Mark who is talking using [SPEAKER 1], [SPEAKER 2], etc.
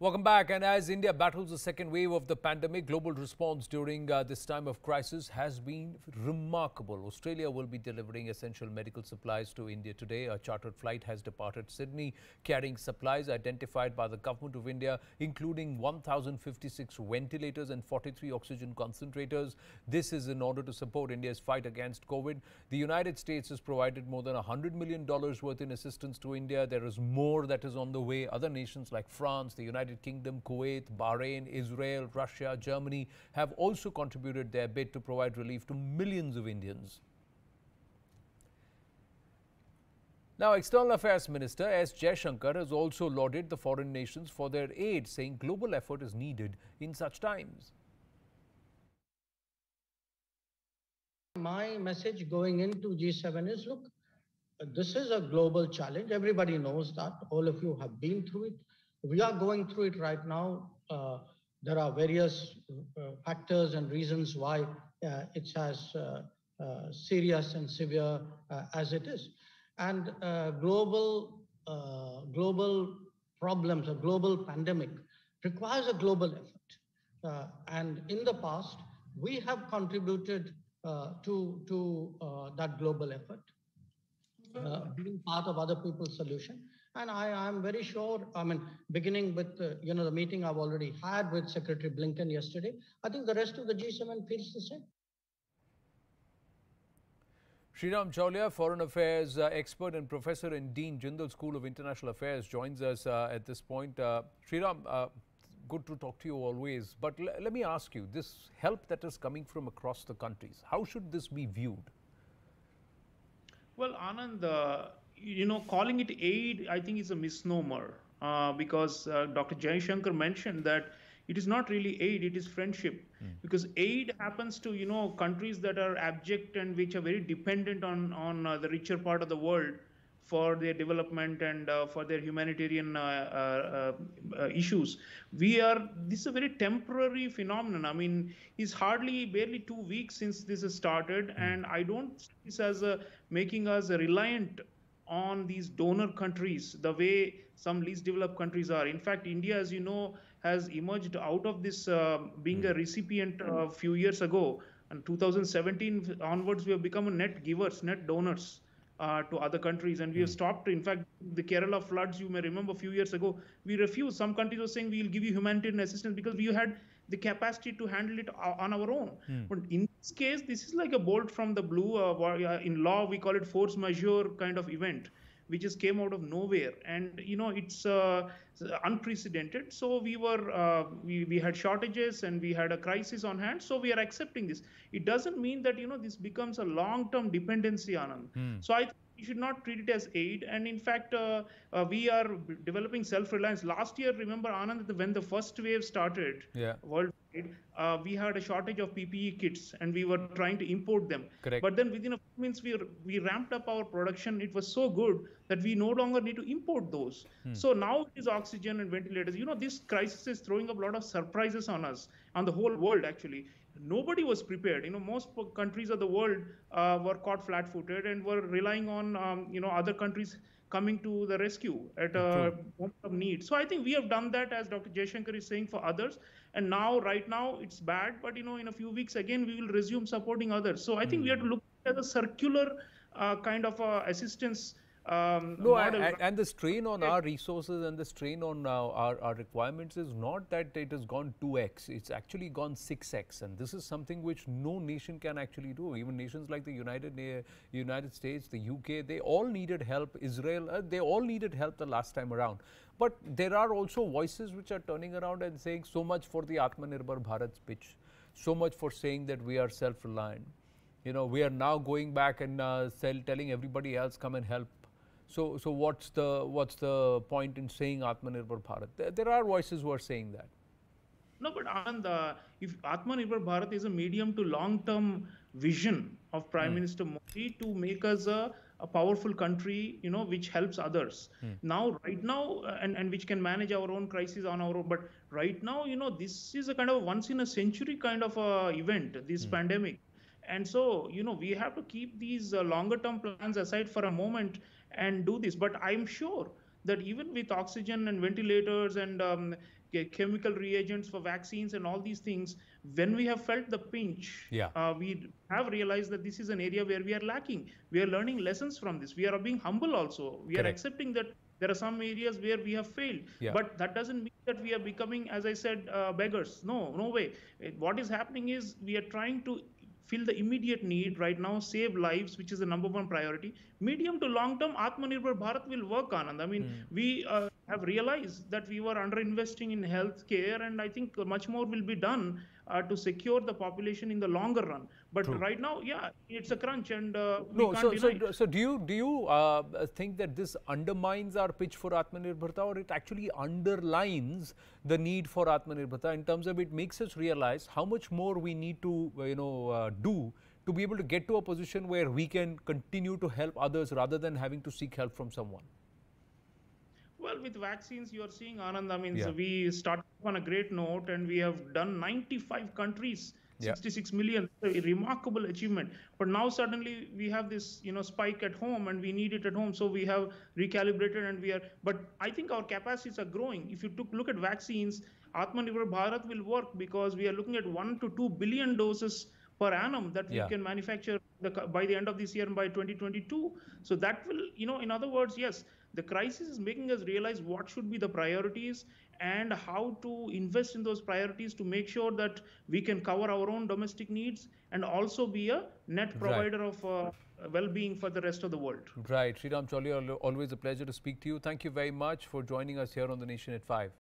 [SPEAKER 1] Welcome back. And as India battles the second wave of the pandemic, global response during this time of crisis has been remarkable. Australia will be delivering essential medical supplies to India today. A chartered flight has departed Sydney carrying supplies identified by the Government of India, including 1,056 ventilators and 43 oxygen concentrators. This is in order to support India's fight against COVID. The United States has provided more than $100 million worth in assistance to India. There is more that is on the way. Other nations like France, the United Kingdom, Kuwait, Bahrain, Israel, Russia, Germany have also contributed their bit to provide relief to millions of Indians. Now, External Affairs Minister S. Jaishankar has also lauded the foreign nations for their aid, saying global effort is needed in such times.
[SPEAKER 2] My message going into G7 is, look, this is a global challenge. Everybody knows that. All of you have been through it. We are going through it right now. There are various factors and reasons why it's as serious and severe as it is. And global problems, a global pandemic requires a global effort. And in the past, we have contributed to that global effort, being part of other people's solution. And I am very sure, beginning with the meeting I've already had with Secretary Blinken yesterday, I think the rest of the G7 feels the same.
[SPEAKER 1] Sreeram Chaulia, Foreign Affairs expert and professor in Dean Jindal School of International Affairs, joins us at this point. Sreeram, good to talk to you always. But let me ask you, this help that is coming from across the countries, how should this be viewed?
[SPEAKER 3] Well, Anand, calling it aid, I think is a misnomer because Dr. Jaishankar mentioned that it is not really aid, it is friendship. Because aid happens to, countries that are abject and which are very dependent on the richer part of the world for their development and for their humanitarian issues. This is a very temporary phenomenon. I mean, it's barely 2 weeks since this has started, and I don't see this as making us reliant on these donor countries the way some least developed countries are. In fact, India, as you know, has emerged out of this being a recipient a few years ago. And 2017 onwards, we have become a net givers, net donors to other countries, and we have stopped. In fact, the Kerala floods, you may remember a few years ago, we refused. Some countries were saying we will give you humanitarian assistance because we had the capacity to handle it on our own. But in this case, this is like a bolt from the blue. In law, we call it force majeure kind of event, which just came out of nowhere, and it's unprecedented. So we had shortages and we had a crisis on hand. So we are accepting this. It doesn't mean that this becomes a long-term dependency on them. So I think we should not treat it as aid. And in fact, we are developing self-reliance. Last year, remember, Anand, when the first wave started, worldwide, we had a shortage of PPE kits and we were trying to import them.
[SPEAKER 1] Correct.
[SPEAKER 3] But then within a few months, we ramped up our production. It was so good that we no longer need to import those. So now it is oxygen and ventilators. This crisis is throwing up a lot of surprises on us, on the whole world, actually. Nobody was prepared. Most countries of the world were caught flat-footed and were relying on, other countries coming to the rescue at a moment of need. So I think we have done that, as Dr. Jaishankar is saying, for others. And now, right now, it's bad. But, in a few weeks, again, we will resume supporting others. So I think we have to look at a circular kind of assistance model.
[SPEAKER 1] And the strain on our resources and the strain on our requirements is not that it has gone 2x. It's actually gone 6x. And this is something which no nation can actually do. Even nations like the United States, the UK, they all needed help. Israel, they all needed help the last time around. But there are also voices which are turning around and saying so much for the Atmanirbhar Bharat speech, so much for saying that we are self-reliant. We are now going back and telling everybody else, come and help. So what's the point in saying Atmanirbhar Bharat? There are voices who are saying that.
[SPEAKER 3] No, but Anand, if Atmanirbhar Bharat is a medium to long-term vision of Prime Minister Modi to make us a powerful country, which helps others. Now, right now, and which can manage our own crisis on our own. But right now, this is a kind of once-in-a-century kind of event, this pandemic. And so, we have to keep these longer-term plans aside for a moment and do this. But I'm sure that even with oxygen and ventilators and chemical reagents for vaccines and all these things. When we have felt the pinch,
[SPEAKER 1] Yeah.
[SPEAKER 3] We have realized that this is an area where we are lacking. We are learning lessons from this. We are being humble also. We are
[SPEAKER 1] Correct.
[SPEAKER 3] accepting that there are some areas where we have failed.
[SPEAKER 1] Yeah.
[SPEAKER 3] But that doesn't mean that we are becoming, as I said, beggars. No, no way. What is happening is we are trying to fill the immediate need right now, save lives, which is the number one priority. Medium to long term, Atmanirbhar Bharat will work, Anand. I mean, we have realized that we were underinvesting in healthcare, and I think much more will be done to secure the population in the longer run. But
[SPEAKER 1] True.
[SPEAKER 3] right now, yeah, it's a crunch, and we
[SPEAKER 1] No,
[SPEAKER 3] can't deny it.
[SPEAKER 1] so do you think that this undermines our pitch for Atmanirbharta, or it actually underlines the need for Atmanirbharta in terms of it makes us realize how much more we need to do to be able to get to a position where we can continue to help others rather than having to seek help from someone?
[SPEAKER 3] Well, with vaccines, you are seeing, Anand, I mean,
[SPEAKER 1] Yeah.
[SPEAKER 3] so we started on a great note, and we have done 95 countries,
[SPEAKER 1] Yeah.
[SPEAKER 3] 66 million, a remarkable achievement. But now suddenly we have this, spike at home, and we need it at home. So we have recalibrated, and but I think our capacities are growing. If you look at vaccines, Atmanirbhar Bharat will work because we are looking at 1 to 2 billion doses per annum that we
[SPEAKER 1] Yeah.
[SPEAKER 3] can manufacture by the end of this year and by 2022. So that will, in other words, yes, the crisis is making us realize what should be the priorities and how to invest in those priorities to make sure that we can cover our own domestic needs and also be a net provider of well-being for the rest of the world.
[SPEAKER 1] Right. Sreeram Chaulia, always a pleasure to speak to you. Thank you very much for joining us here on The Nation at 5.